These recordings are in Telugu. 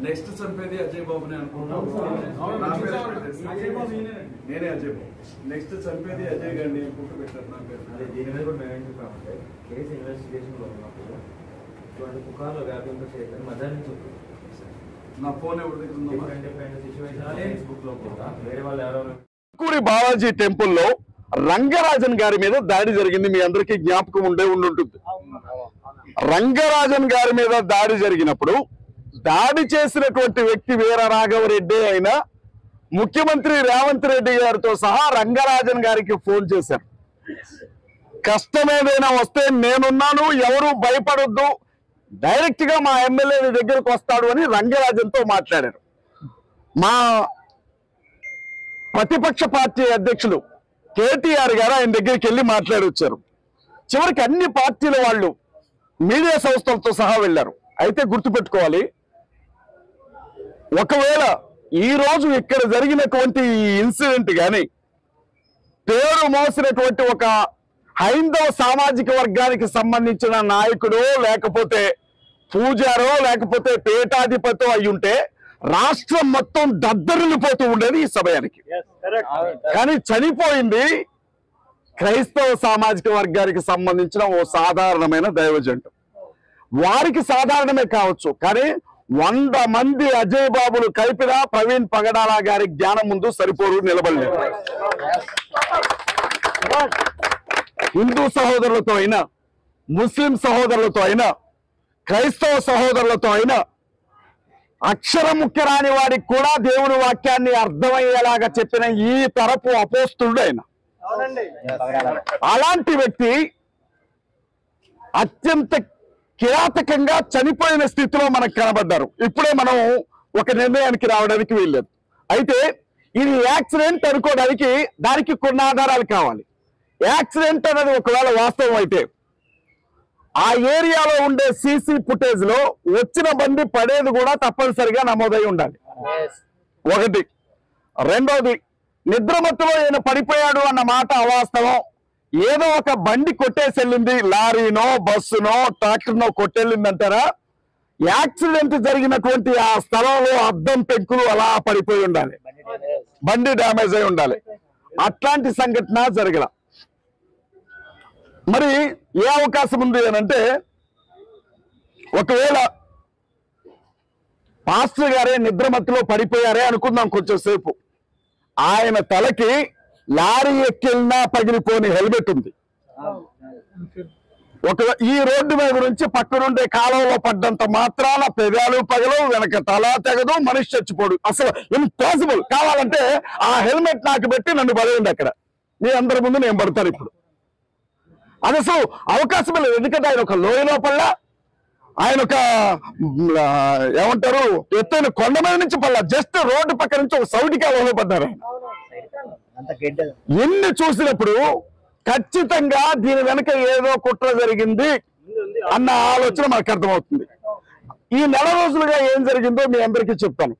నెక్స్ట్ చంపేది అజయ్ బాబుని అనుకుంటాను. నేనే అజయ్ బాబు. నెక్స్ట్ చంపేది అజయ్ గారిని పుట్టు పెట్టారు నా పేరు. దీని మీద కూడా మేము ఏం చెప్పామంటే కేసు ఇన్వెస్టిగేషన్ లో ఉన్నప్పుడు ఇటువంటి పుకార్లు వ్యాపింప చేయడం మధ్యాహ్నం నుంచి నా ఫోన్ ఎవరి దగ్గర ఉందో ఫేస్బుక్ లో కూడా వేరే వాళ్ళు ఎవరెవరు కూరి బాలాజీ టెంపుల్లో రంగరాజన్ గారి మీద దాడి జరిగింది. మీ అందరికీ జ్ఞాపకం ఉండుంటుంది. రంగరాజన్ గారి మీద దాడి జరిగినప్పుడు దాడి చేసినటువంటి వ్యక్తి వీర రాఘవరెడ్డి అయినా ముఖ్యమంత్రి రేవంత్ రెడ్డి గారితో సహా రంగరాజన్ గారికి ఫోన్ చేశారు. కష్టం ఏదైనా వస్తే నేనున్నాను, ఎవరు భయపడొద్దు, డైరెక్ట్ గా మా ఎమ్మెల్యే దగ్గరకు వస్తాడు అని రంగరాజన్ తో మాట్లాడారు. మా ప్రతిపక్ష పార్టీ అధ్యక్షులు కేటీఆర్ గారు ఆయన దగ్గరికి వెళ్ళి మాట్లాడొచ్చారు. చివరికి అన్ని పార్టీల వాళ్ళు మీడియా సంస్థలతో సహా వెళ్ళారు. అయితే గుర్తుపెట్టుకోవాలి, ఒకవేళ ఈ రోజు ఇక్కడ జరిగినటువంటి ఈ ఇన్సిడెంట్ కానీ పేరు మోసినటువంటి ఒక హైందవ సామాజిక వర్గానికి సంబంధించిన నాయకుడు లేకపోతే పూజారో లేకపోతే పీఠాధిపతో అయ్యుంటే రాష్ట్రం మొత్తం దద్దరిల్లిపోతూ ఉండేది ఈ సమయానికి. కానీ చనిపోయింది క్రైస్తవ సామాజిక వర్గానికి సంబంధించిన ఓ సాధారణమైన దైవజంటు. వారికి సాధారణమే కావచ్చు, కానీ 100 మంది అజయ్ బాబులు కలిపినా ప్రవీణ్ పగడాల గారి జ్ఞానం ముందు సరిపోరు, నిలబడలేదు. హిందూ సహోదరులతో అయినా, ముస్లిం సహోదరులతో అయినా, క్రైస్తవ సహోదరులతో అయినా అక్షరం ముఖ్యరాని వాడికి కూడా దేవుని వాక్యాన్ని అర్థమయ్యేలాగా చెప్పిన ఈ తరపు అపోస్తుడు ఆయన. అలాంటి వ్యక్తి అత్యంత కిరాతకంగా చనిపోయిన స్థితిలో మనకు కనబడ్డారు. ఇప్పుడే మనం ఒక నిర్ణయానికి రావడానికి వీల్లేదు. అయితే ఇది యాక్సిడెంట్ అనుకోవడానికి దానికి కొన్ని ఆధారాలు కావాలి. యాక్సిడెంట్ అనేది ఒకవేళ వాస్తవం అయితే ఆ ఏరియాలో ఉండే సీసీ ఫుటేజ్ లో వచ్చిన బండి పడేది కూడా తప్పనిసరిగా నమోదై ఉండాలి. ఒకటి. రెండోది, నిద్రమత్తులో ఈయన పడిపోయాడు అన్న మాట అవాస్తవం. ఏదో ఒక బండి కొట్టేసి వెళ్ళింది, లారీనో బస్సునో ట్రాక్టర్నో కొట్టెళ్ళింది అంటారా? యాక్సిడెంట్ జరిగినటువంటి ఆ స్థలంలో అద్దం పెంకులు అలా పడిపోయి ఉండాలి, బండి డ్యామేజ్ అయి ఉండాలి. అట్లాంటి సంఘటన జరగల. మరి ఏ అవకాశం ఉంది అనంటే, ఒకవేళ పాస్టర్ గారే నిద్రమత్తులో పడిపోయారే అనుకుందాం కొంచెం సేపు. ఆయన తలకి లారీ ఎక్కినా పగిలిపోని హెల్మెట్ ఉంది. ఈ రోడ్డు మీద నుంచి పక్కనుండే కాలంలో పడ్డంత మాత్రాన పెదాలు పగలవు, వెనక తల తెగదు, మనిషి చచ్చిపోడు. అసలు ఇంపాసిబుల్. కావాలంటే ఆ హెల్మెట్ నాకు పెట్టి నన్ను పడేయండి, అక్కడ మీ అందరి ముందు నేను పడతాను. ఇప్పుడు అది అసలు అవకాశం లేదు. ఎందుకంటే ఆయన ఒక లోయ లోపల, ఆయన ఒక ఏమంటారు ఎత్తైన కొండ మీద నుంచి పడలా, జస్ట్ రోడ్డు పక్క నుంచి ఒక సౌటిగా పడ్డారు. ఎన్ని చూసినప్పుడు ఖచ్చితంగా దీని వెనక ఏదో కుట్ర జరిగింది అన్న ఆలోచన మనకు అర్థమవుతుంది. ఈ నెల రోజులుగా ఏం జరిగిందో మీ అందరికీ చెప్తాను.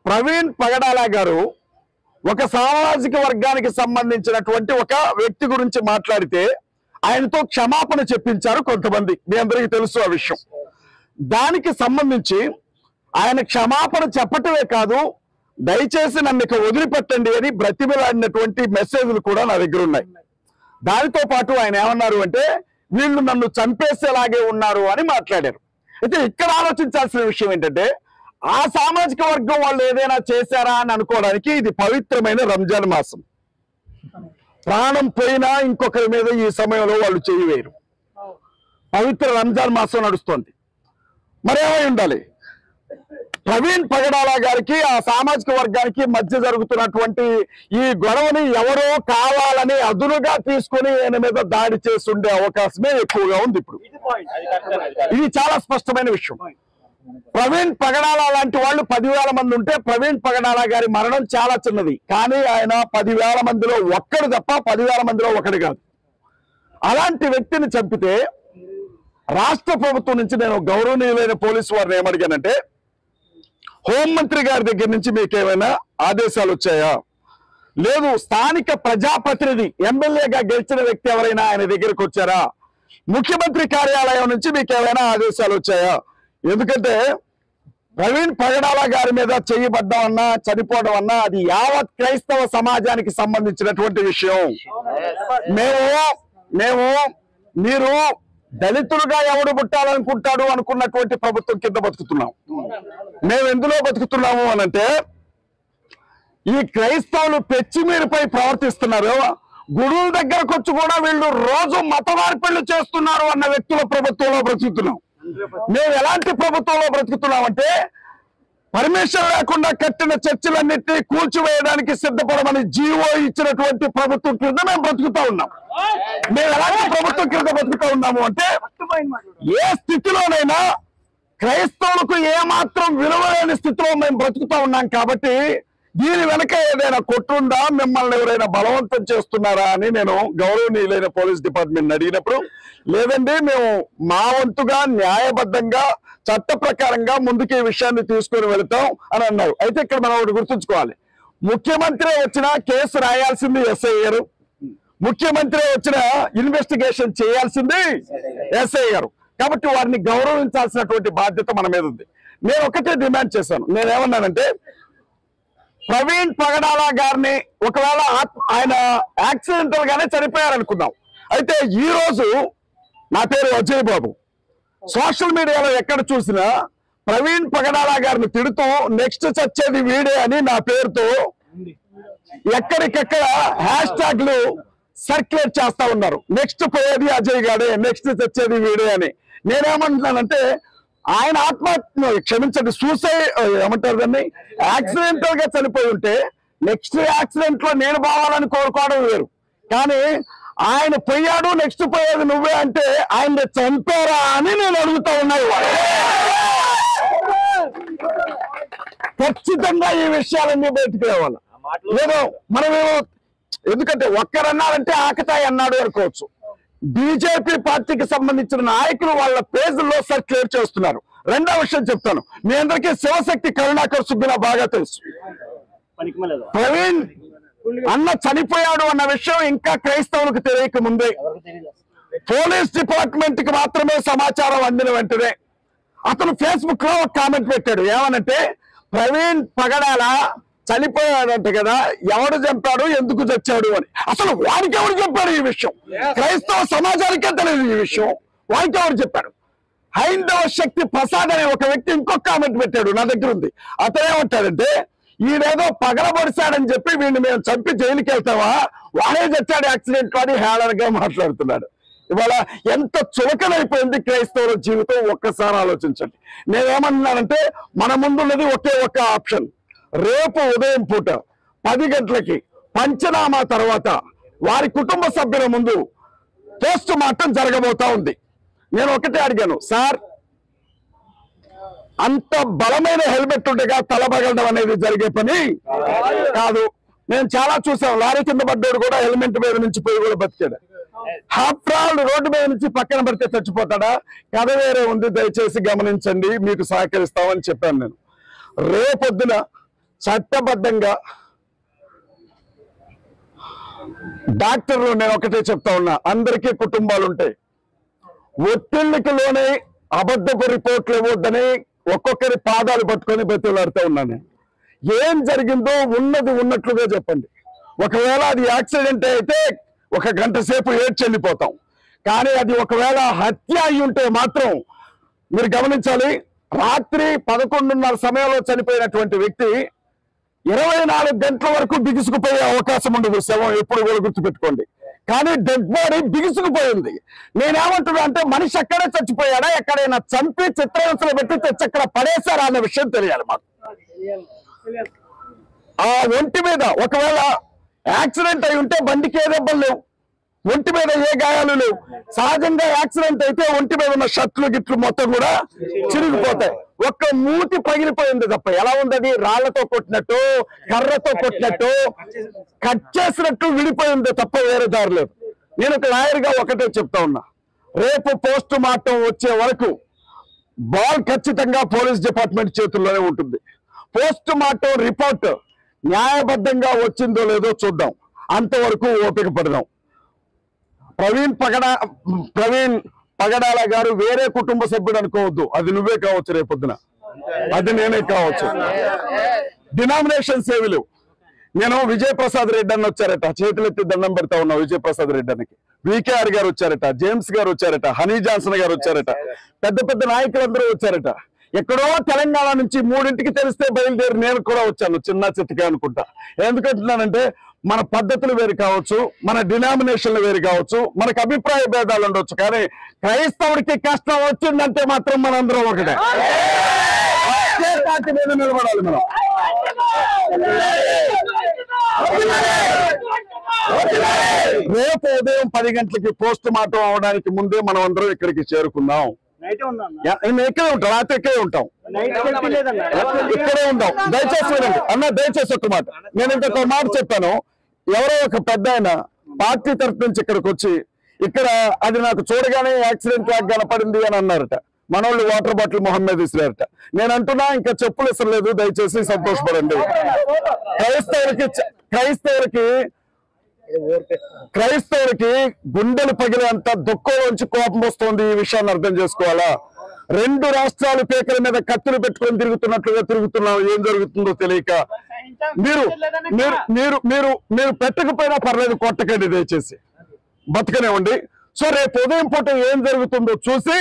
ప్రవీణ్ పగడాల గారు ఒక సామాజిక వర్గానికి సంబంధించినటువంటి ఒక వ్యక్తి గురించి మాట్లాడితే ఆయనతో క్షమాపణ చెప్పించారు కొంతమంది. మీ అందరికీ తెలుసు ఆ విషయం. దానికి సంబంధించి ఆయన క్షమాపణ చెప్పటమే కాదు, దయచేసి నన్ను ఇక వదిలిపెట్టండి అని బ్రతిమలాడినటువంటి మెసేజ్లు కూడా నా దగ్గర ఉన్నాయి. దానితో పాటు ఆయన ఏమన్నారు అంటే, వీళ్ళు నన్ను చంపేసేలాగే ఉన్నారు అని మాట్లాడారు. అయితే ఇక్కడ ఆలోచించాల్సిన విషయం ఏంటంటే, ఆ సామాజిక వర్గం వాళ్ళు ఏదైనా చేశారా అని అనుకోవడానికి ఇది పవిత్రమైన రంజాన్ మాసం. ప్రాణం పోయినా ఇంకొకరి మీద ఈ సమయంలో వాళ్ళు చేయవేరు. పవిత్ర రంజాన్ మాసం నడుస్తోంది. మరేమై ఉండాలి? ప్రవీణ్ పగడాల గారికి ఆ సామాజిక వర్గానికి మధ్య జరుగుతున్నటువంటి ఈ గొడవని ఎవరో కావాలని అదునుగా తీసుకుని ఆయన మీద దాడి చేస్తుండే అవకాశమే ఎక్కువగా ఉంది. ఇప్పుడు ఇది చాలా స్పష్టమైన విషయం. ప్రవీణ్ పగడాల లాంటి వాళ్ళు 10,000 మంది ఉంటే ప్రవీణ్ పగడాల గారి మరణం చాలా చిన్నది. కానీ ఆయన 10,000 మందిలో ఒక్కడు తప్ప 10,000 మందిలో ఒకడు కాదు. అలాంటి వ్యక్తిని చంపితే రాష్ట్ర ప్రభుత్వం నుంచి నేను గౌరవనీయులైన పోలీసు వారిని ఏమడిగానంటే, హోంమంత్రి గారి దగ్గర నుంచి మీకు ఏమైనా ఆదేశాలు వచ్చాయా? లేదు, స్థానిక ప్రజాప్రతినిధి ఎమ్మెల్యేగా గెలిచిన వ్యక్తి ఎవరైనా ఆయన దగ్గరికి వచ్చారా? ముఖ్యమంత్రి కార్యాలయం నుంచి మీకు ఏమైనా ఆదేశాలు వచ్చాయా? ఎందుకంటే ప్రవీణ్ పగడాల గారి మీద చేయబడ్డం అన్నా చనిపోవడం అన్నా అది యావత్ క్రైస్తవ సమాజానికి సంబంధించినటువంటి విషయం. మేము మీరు దళితులుగా ఎవడు పుట్టాలనుకుంటాడు అనుకున్నటువంటి ప్రభుత్వం కింద బతుకుతున్నాం. మేము ఎందులో బతుకుతున్నాము అనంటే, ఈ క్రైస్తవులు పెచ్చిమీరిపై ప్రవర్తిస్తున్నారు, గుడుల దగ్గరకు వచ్చి కూడా వీళ్ళు రోజు మత మార్పిళ్లు చేస్తున్నారు అన్న వ్యక్తుల ప్రభుత్వంలో బ్రతుకుతున్నాం. మేము ఎలాంటి ప్రభుత్వంలో బ్రతుకుతున్నామంటే, పర్మిషన్ లేకుండా కట్టిన చర్చిలన్నింటినీ కూల్చివేయడానికి సిద్ధపడమని జీవో ఇచ్చినటువంటి ప్రభుత్వం కింద మేము బ్రతుకుతా ఉన్నాం. మేము ఎలాంటి ప్రభుత్వం కింద బ్రతుకుతా ఉన్నాము అంటే, ఏ స్థితిలోనైనా క్రైస్తవులకు ఏమాత్రం విలువ లేని స్థితిలో మేము బ్రతుకుతా ఉన్నాం. కాబట్టి దీని వెనక ఏదైనా కొట్టుందా, మిమ్మల్ని ఎవరైనా బలవంతం చేస్తున్నారా అని నేను గౌరవనీయులైన పోలీస్ డిపార్ట్మెంట్ అడిగినప్పుడు, లేదండి మేము మా వంతుగా న్యాయబద్ధంగా చట్ట ప్రకారంగా ముందుకు ఈ విషయాన్ని తీసుకొని వెళతాం అని అన్నారు. అయితే ఇక్కడ మనం ఒకటి గుర్తుంచుకోవాలి, ముఖ్యమంత్రి వచ్చిన కేసు రాయాల్సింది ఎస్ఐ గారు, ముఖ్యమంత్రి వచ్చిన ఇన్వెస్టిగేషన్ చేయాల్సింది ఎస్ఐ గారు. కాబట్టి వారిని గౌరవించాల్సినటువంటి బాధ్యత మన మీద ఉంది. నేను ఒకటే డిమాండ్ చేశాను. నేనేమన్నానంటే, ప్రవీణ్ పగడాల గారిని ఒకవేళ ఆయన యాక్సిడెంటల్ గానే చనిపోయారనుకుందాం. అయితే ఈ రోజు నా పేరు అజయ్ బాబు, సోషల్ మీడియాలో ఎక్కడ చూసినా ప్రవీణ్ పగడాల గారిని తిడుతూ నెక్స్ట్ చచ్చేది వీడే అని నా పేరుతో ఎక్కడికెక్కడ హ్యాష్ ట్యాగ్లు సర్క్యులేట్ చేస్తా ఉన్నారు. నెక్స్ట్ పోయేది అజయ్ గాడే, నెక్స్ట్ చచ్చేది వీడే అని. నేనేమంటున్నానంటే, ఆయన ఆత్మహత్య క్షమించండి సూసైడ్ ఏమంటారు దాన్ని, యాక్సిడెంటల్ గా చనిపోయి ఉంటే నెక్స్ట్ యాక్సిడెంట్ లో నేను బావాలని కోరుకోవడం వేరు. కానీ ఆయన పోయాడు, నెక్స్ట్ పోయేది నువ్వే అంటే ఆయన చంపారా అని నేను అడుగుతా ఉన్నాయి. ఖచ్చితంగా ఈ విషయాలన్నీ బయటికి రావాలి. లేదు మనమేమో ఎందుకంటే ఒక్కరన్నారంటే ఆకతాయి అన్నాడు అనుకోవచ్చు. బీజేపీ పార్టీకి సంబంధించిన నాయకులు వాళ్ళ పేజీల్లో సర్క్యులేట్ చేస్తున్నారు. రెండో విషయం చెప్తాను, మీ అందరికీ శివశక్తి కరుణాకర్ సుబ్బిన బాగా తెలుసు. ప్రవీణ్ అన్న చనిపోయాడు అన్న విషయం ఇంకా క్రైస్తవులకు తెలియక ముందే పోలీస్ డిపార్ట్మెంట్ కి మాత్రమే సమాచారం అందిన వెంటనే అతను ఫేస్బుక్ లో ఒక కామెంట్ పెట్టాడు. ఏమనంటే, ప్రవీణ్ పగడాల చనిపోయాడంట కదా, ఎవడు చంపాడు, ఎందుకు చచ్చాడు అని. అసలు వాడికి ఎవరు చెప్పాడు ఈ విషయం? క్రైస్తవ సమాజానికే తెలియదు ఈ విషయం, వాడికి ఎవరు చెప్పాడు? హైందవ శక్తి ప్రసాద్ అనే ఒక వ్యక్తి ఇంకొక కామెంట్ పెట్టాడు, నా దగ్గర ఉంది. అతనేమంటాడంటే, ఈయనేదో పగలబడిశాడని చెప్పి వీడిని మేము చంపి జైలుకి వెళ్తావా, వాడే చచ్చాడు యాక్సిడెంట్ అని హేళనగా మాట్లాడుతున్నాడు. ఇవాళ ఎంత చులకనైపోయింది క్రైస్తవుల జీవితం, ఒక్కసారి ఆలోచించండి. నేనేమన్నానంటే, మన ముందున్నది ఒకే ఒక్క ఆప్షన్. రేపు ఉదయం పూట 10 గంటలకి పంచనామా తర్వాత వారి కుటుంబ సభ్యుల ముందు పోస్ట్ మార్టం జరగబోతా ఉంది. నేను ఒకటే అడిగాను, సార్ అంత బలమైన హెల్మెట్ ఉండగా తలబగలడం అనేది జరిగే పని కాదు. నేను చాలా చూసాను, లారీ కింద పడ్డాడు కూడా హెల్మెట్ మీద నుంచి పోయి కూడా బతికాడు. ఆఫ్టర్ ఆల్ రోడ్డు మీద నుంచి పక్కన పడితే చచ్చిపోతాడా? కథ వేరే ఉంది, దయచేసి గమనించండి, మీకు సహకరిస్తామని చెప్పాను. నేను రేపొద్దున చట్టబద్ధంగా డాక్టర్లు నేను ఒకటే చెప్తా ఉన్నా, అందరికీ కుటుంబాలు ఉంటాయి. ఒత్తిళ్ళకి లోనే అబద్ధపు రిపోర్ట్లు ఇవ్వద్దని ఒక్కొక్కరి పాదాలు పట్టుకొని బతిలాడుతూ ఉన్నాను. ఏం జరిగిందో ఉన్నది ఉన్నట్లుగా చెప్పండి. ఒకవేళ అది యాక్సిడెంట్ అయితే 1 గంట సేపు ఏడ్చి వెళ్ళిపోతాం. కానీ అది ఒకవేళ హత్య అయి ఉంటే మాత్రం మీరు గమనించాలి, రాత్రి 11:30 సమయంలో చనిపోయినటువంటి వ్యక్తి 24 గంటల వరకు బిగుసుకుపోయే అవకాశం ఉండదు. శవం ఎప్పుడు కూడా గుర్తుపెట్టుకోండి. కానీ డెడ్ బాడీ బిగుసుకుపోయింది. నేనేమంటున్నా అంటే, మనిషి అక్కడే చచ్చిపోయాడా, ఎక్కడైనా చంపి చిత్రహింసలు పెట్టి తెచ్చి అక్కడ పడేశారా అన్న విషయం తెలియాలి మాకు. ఆ ఒంటి మీద ఒకవేళ యాక్సిడెంట్ అయి ఉంటే బండికి ఏ దెబ్బలు లేవు, ఒంటి మీద ఏ గాయాలు లేవు. సహజంగా యాక్సిడెంట్ అయితే ఒంటి మీద ఉన్న షర్ట్లు గిట్లు మొత్తం కూడా చిరిగిపోతాయి. ఒక్క మూతి పగిలిపోయింది తప్ప. ఎలా ఉంది అది? రాళ్లతో కొట్టినట్టు, కర్రతో కొట్టినట్టు, కట్ చేసినట్టు విడిపోయింది తప్ప వేరే దారి లేదు. నేను ఒక లాయర్ గా ఒకటే చెప్తా ఉన్నా, రేపు పోస్ట్ మార్టం వచ్చే వరకు బాల్ ఖచ్చితంగా పోలీస్ డిపార్ట్మెంట్ చేతుల్లోనే ఉంటుంది. పోస్ట్ మార్టం రిపోర్ట్ న్యాయబద్ధంగా వచ్చిందో లేదో చూద్దాం, అంతవరకు ఓపిక పడదాం. ప్రవీణ్ పగడాల గారు వేరే కుటుంబ సభ్యుడు అనుకోవద్దు, అది నువ్వే కావచ్చు, రేపొద్దున అది నేనే కావచ్చు. డినామినేషన్స్ ఏవి లేవు. నేను విజయప్రసాద్ రెడ్డి అని వచ్చారట, చేతులెత్తి దండం పెడతా ఉన్నా విజయప్రసాద్ రెడ్డి అనికి. వికేఆర్ గారు వచ్చారట, జేమ్స్ గారు వచ్చారట, హనీ జాన్సన్ గారు వచ్చారట, పెద్ద పెద్ద నాయకులందరూ వచ్చారట. ఎక్కడో తెలంగాణ నుంచి 3ంటికి తెలిస్తే బయలుదేరి నేను కూడా వచ్చాను, చిన్న చిత్తగా అనుకుంటా. ఎందుకంటున్నానంటే మన పద్ధతులు వేరు కావచ్చు, మన డినామినేషన్లు వేరు కావచ్చు, మనకు అభిప్రాయ భేదాలు ఉండొచ్చు, కానీ క్రైస్తవుడికి కష్టం వచ్చిందంటే మాత్రం మనందరం ఒకటే. పార్టీ మీద నిలబడాలి మనం. రేపు ఉదయం 10 గంటలకి పోస్ట్ మార్టం అవడానికి ముందే మనం అందరం ఇక్కడికి చేరుకుందాం. నేను ఇక్కడే ఉంటాం, రాత్రి ఇక్కడే ఉంటాం, ఇక్కడే ఉంటాం. దయచేసి వినండి అన్న, దయచేసి ఒక మాట. నేను ఇంకొక మాట చెప్పాను. ఎవరో ఒక పెద్ద ఆయన పార్టీ తరఫు నుంచి ఇక్కడికి వచ్చి, ఇక్కడ అది నాకు చూడగానే యాక్సిడెంట్ లాగా కనపడింది అని అన్నారట. మనోళ్ళు వాటర్ బాటిల్ మొహం మీద ఇసిరారట. నేను అంటున్నా, ఇంకా చెప్పులు ఇసరలేదు, దయచేసి సంతోషపడండి. క్రైస్తవులకి గుండెలు పగిలేంత దుఃఖంలోంచి కోపం వస్తుంది. ఈ విషయాన్ని అర్థం చేసుకోవాలా? 2 రాష్ట్రాలు పేకల మీద కత్తులు పెట్టుకొని తిరుగుతున్నట్లుగా తిరుగుతున్నాం. ఏం జరుగుతుందో తెలియక మీరు మీరు మీరు మీరు మీరు పెట్టకపోయినా పర్లేదు, కొట్టకండి దయచేసి, బతకనివ్వండి. సో రేపు ఉదయం పూట ఏం జరుగుతుందో చూసి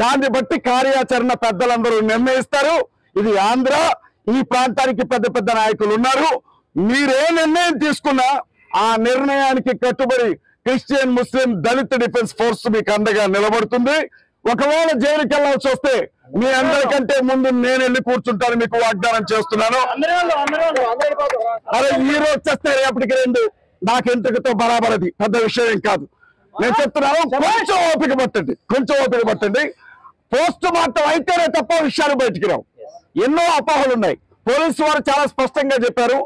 దాన్ని బట్టి కార్యాచరణ పెద్దలందరూ నిర్ణయిస్తారు. ఇది ఆంధ్ర, ఈ ప్రాంతానికి పెద్ద పెద్ద నాయకులు ఉన్నారు. మీరే నిర్ణయం తీసుకున్నా ఆ నిర్ణయానికి కట్టుబడి క్రిస్టియన్, ముస్లిం, దళిత డిఫెన్స్ ఫోర్స్ మీకు అండగా నిలబడుతుంది. ఒకవేళ జైలుకి వెళ్ళాల్సి వస్తే మీ అందరికంటే ముందు నేను వెళ్ళి కూర్చుంటాను, మీకు వాగ్దానం చేస్తున్నాను. అరే ఈ రోజు చేస్తే రేపటికి 2 నాకెంతటితో బరాబరది, పెద్ద విషయం కాదు. నేను చెప్తున్నాను, కొంచెం ఓపిక పట్టండి. పోస్ట్ మార్టం అయితేనే తప్ప విషయాలు బయటికి రావు. ఎన్నో అపోహలు ఉన్నాయి. పోలీసు వారు చాలా స్పష్టంగా చెప్పారు,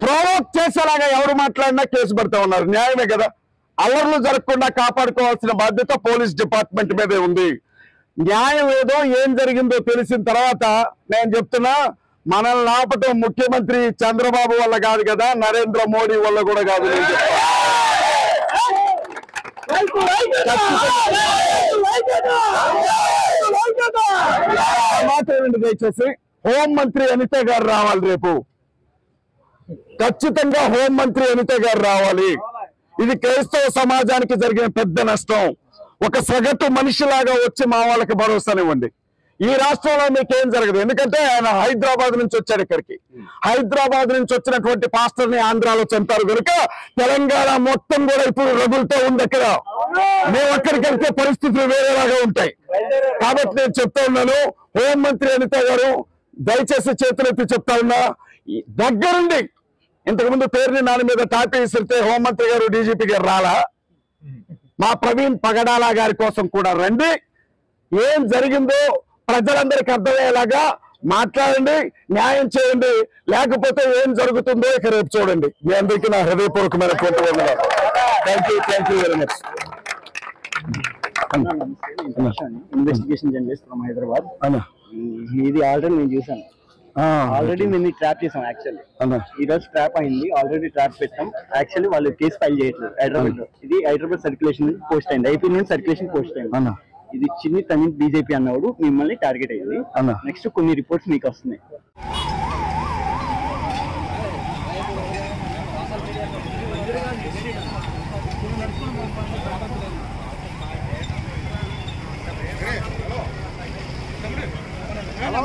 ప్రొవోక్ చేసేలాగా ఎవరు మాట్లాడినా కేసు పెడతా ఉన్నారు. న్యాయమే కదా. అల్లర్లు జరగకుండా కాపాడుకోవాల్సిన బాధ్యత పోలీస్ డిపార్ట్మెంట్ మీదే ఉంది. న్యాయం ఏదో ఏం జరిగిందో తెలిసిన తర్వాత నేను చెప్తున్నా, మనల్ని ఆపటం ముఖ్యమంత్రి చంద్రబాబు వల్ల కాదు కదా, నరేంద్ర మోడీ వల్ల కూడా కాదు. దయచేసి హోంమంత్రి అనిత గారు రావాలి రేపు. ఖచ్చితంగా హోంమంత్రి అనిత గారు రావాలి. ఇది క్రైస్తవ సమాజానికి జరిగిన పెద్ద నష్టం. ఒక సగటు మనిషిలాగా వచ్చి మా వాళ్ళకి భరోసానివ్వండి. ఈ రాష్ట్రంలో మీకేం జరగదు. ఎందుకంటే ఆయన హైదరాబాద్ నుంచి వచ్చాడు ఇక్కడికి. హైదరాబాద్ నుంచి వచ్చినటువంటి పాస్టర్ ని ఆంధ్రాలో చంపారు కనుక తెలంగాణ మొత్తం కూడా ఇప్పుడు రగులుతో ఉంది. అక్కడ మేము అక్కడికి వెళ్తే పరిస్థితులు వేరేలాగా ఉంటాయి. కాబట్టి నేను చెప్తా ఉన్నాను, హోంమంత్రి అనిత గారు దయచేసి చేతులెత్తి చెప్తా ఉన్నా, దగ్గరుండి ఇంతకుముందు పేరుని నాని మీద టాపీ ఇసిరితే హోంమంత్రి గారు, డీజీపీ గారు రాలా? మా ప్రవీణ్ పగడాల గారి కోసం కూడా రండి. ఏం జరిగిందో ప్రజలందరికీ అర్థమయ్యేలాగా మాట్లాడండి, న్యాయం చేయండి. లేకపోతే ఏం జరుగుతుందో ఇక రేపు చూడండి. మీ అందరికీ నా హృదయపూర్వకమైనటువంటి వందనాలు. Thank you very much. Investigation journalist from Hyderabad. ఇది ఆల్రెడీ నేను చూసాను. ఆల్రెడీ మేము ట్రాప్ చేసాం. యాక్చువల్లీ ఈ రోజు ట్రాప్ అయింది. ఆల్రెడీ ట్రాప్ పెట్టాం. యాక్చువల్లీ వాళ్ళు కేసు ఫైల్ చేయట్లేదు హైదరాబాద్ లో. ఇది హైదరాబాద్ సర్క్యులేషన్ పోస్ట్ అయింది, ఐపీ నుంచి సర్క్యులేషన్ పోస్ట్ అయింది. ఇది చిన్ని తమిళ్ బీజేపీ అన్నవాడు మిమ్మల్ని టార్గెట్ అయింది. నెక్స్ట్ కొన్ని రిపోర్ట్స్ మీకు వస్తున్నాయి. హలో